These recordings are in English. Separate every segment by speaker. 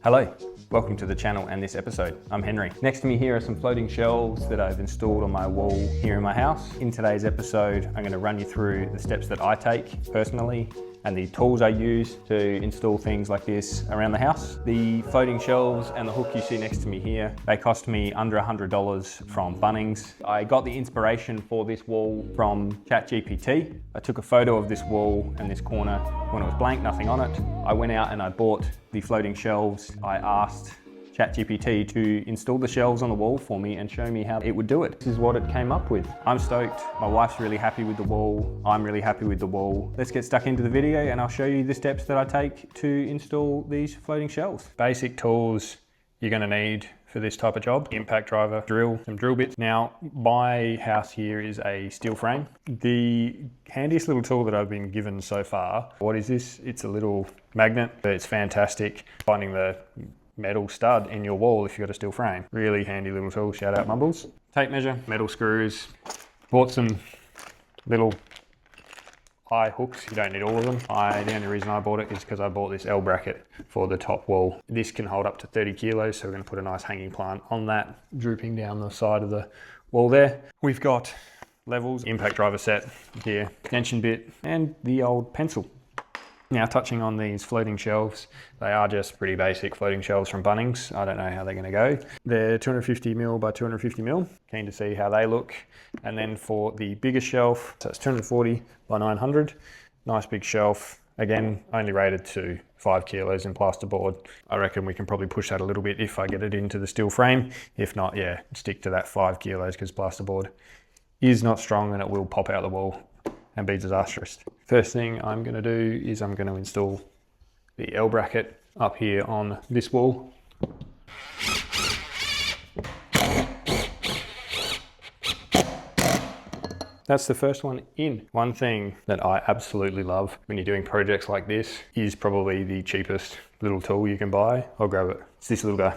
Speaker 1: Hello, welcome to the channel and this episode. I'm Henry. Next to me here are some floating shelves that I've installed on my wall here in my house. In today's episode, I'm going to run you through the steps that I take personally and the tools I use to install things like this around the house. The floating shelves and the hook you see next to me here, they cost me under $100 from Bunnings. I got the inspiration for this wall from ChatGPT. I took a photo of this wall and this corner when it was blank, nothing on it. I went out and I bought the floating shelves. I asked ChatGPT to install the shelves on the wall for me and show me how it would do it. This is what it came up with. I'm stoked. My wife's really happy with the wall. I'm really happy with the wall. Let's get stuck into the video and I'll show you the steps that I take to install these floating shelves. Basic tools you're gonna need for this type of job: impact driver, drill, some drill bits. Now, my house here is a steel frame. The handiest little tool that I've been given so far, what is this? It's a little magnet. It's fantastic finding the metal stud in your wall if you've got a steel frame. Really handy little tool, shout out Mumbles. Tape measure, metal screws. Bought some little eye hooks, you don't need all of them. The only reason I bought it is because I bought this L bracket for the top wall. This can hold up to 30 kilos, so we're gonna put a nice hanging plant on that, drooping down the side of the wall there. We've got levels, impact driver set here, tension bit, and the old pencil. Now, touching on these floating shelves, they are just pretty basic floating shelves from Bunnings. I don't know how they're going to go. They're 250mm by 250mm. Keen to see how they look. And then for the biggest shelf, so it's 240 by 900. Nice big shelf. Again, only rated to 5 kilos in plasterboard. I reckon we can probably push that a little bit if I get it into the steel frame. If not, yeah, stick to that 5 kilos because plasterboard is not strong and it will pop out the wall and be disastrous. First thing I'm going to do is I'm going to install the L bracket up here on this wall. That's the first one in. One thing that I absolutely love when you're doing projects like this is probably the cheapest little tool you can buy. I'll grab it. It's this little guy.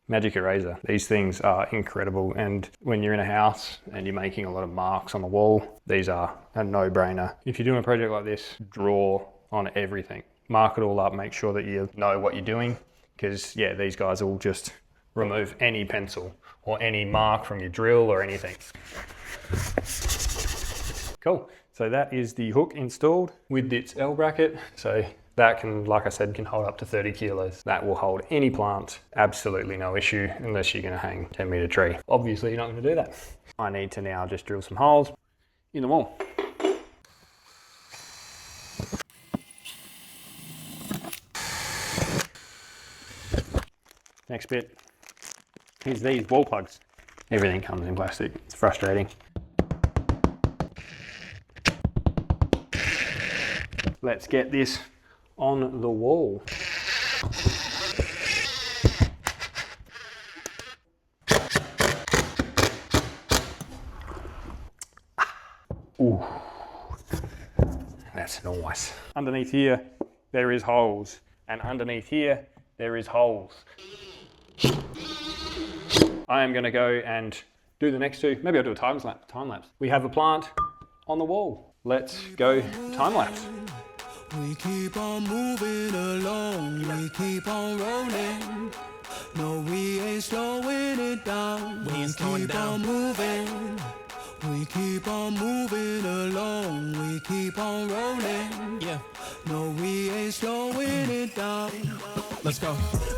Speaker 1: Magic eraser. These things are incredible, and when you're in a house and you're making a lot of marks on the wall, these are a no-brainer. If you're doing a project like this, draw on everything. Mark it all up, make sure that you know what you're doing, because yeah, these guys will just remove any pencil or any mark from your drill or anything. Cool, so that is the hook installed with its L bracket. So that can, like I said, can hold up to 30 kilos. That will hold any plant, absolutely no issue, unless you're gonna hang 10-meter tree. Obviously, you're not gonna do that. I need to now just drill some holes in the wall. Next bit is these wall plugs. Everything comes in plastic, it's frustrating. Let's get this on the wall. Ooh, that's nice. Underneath here, there is holes, and underneath here, there is holes. I am gonna go and do the next two. Maybe I'll do a time lapse. We have a plant on the wall. Let's go time lapse.
Speaker 2: We keep on moving along, we keep on rolling. No, we ain't slowing it down. We keep on moving. We keep on moving along, we keep on rolling. Yeah. No, we ain't slowing it down. Let's go.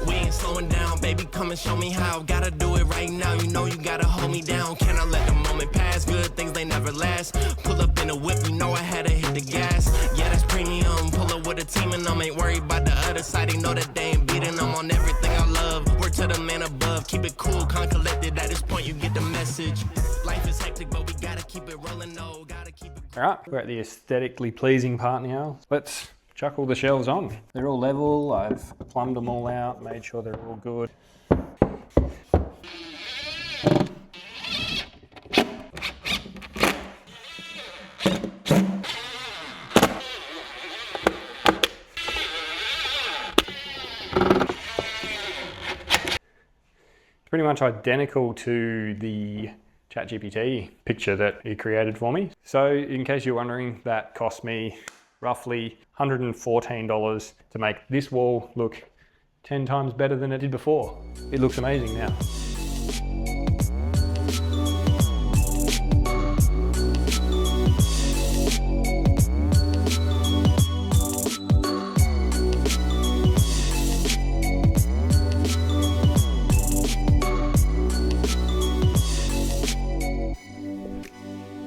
Speaker 3: We ain't slowing down, baby, come and show me how. Gotta do it right now, you know you gotta hold me down. Can I let the moment pass? Good things, they never last. Pull up in a whip, you know I had to hit the gas. Yeah, that's premium, pull up with a team and them. Ain't worried about the other side, they know that they ain't beating them on everything I love. Word to the man above, keep it cool, calm, collected. At this point, you get the message. Life is hectic, but we gotta keep it rolling, no, gotta keep it.
Speaker 1: All right, we're at the aesthetically pleasing part now. Let's chuck all the shelves on. They're all level, I've plumbed them all out, made sure they're all good. Pretty much identical to the ChatGPT picture that he created for me. So in case you're wondering, that cost me roughly $114 to make this wall look 10 times better than it did before. It looks amazing now.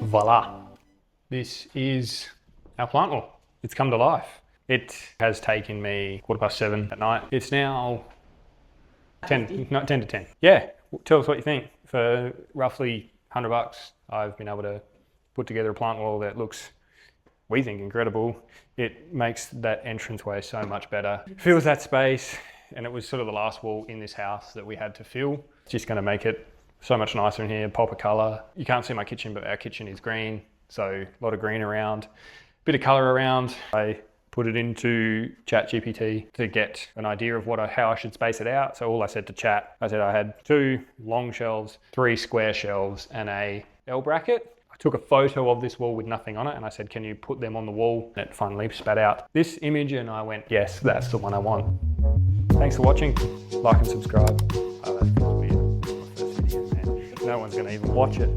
Speaker 1: Voila. This is our plant wall. It's come to life. It has taken me 7:15 at night. It's now 10 to 10. Yeah, tell us what you think. For roughly $100, I've been able to put together a plant wall that looks, we think, incredible. It makes that entranceway so much better. Fills that space, and it was sort of the last wall in this house that we had to fill. It's just gonna make it so much nicer in here, pop of color. You can't see my kitchen, but our kitchen is green. So a lot of green around, bit of color around. I put it into ChatGPT to get an idea of how I should space it out. So all I said to Chat, I said I had 2 long shelves, 3 square shelves, and a L bracket. I took a photo of this wall with nothing on it, and I said, can you put them on the wall? And it finally spat out this image, and I went, yes, that's the one I want. Thanks for watching. Like and subscribe. Oh, that feels weird. My first video, man. No one's gonna even watch it.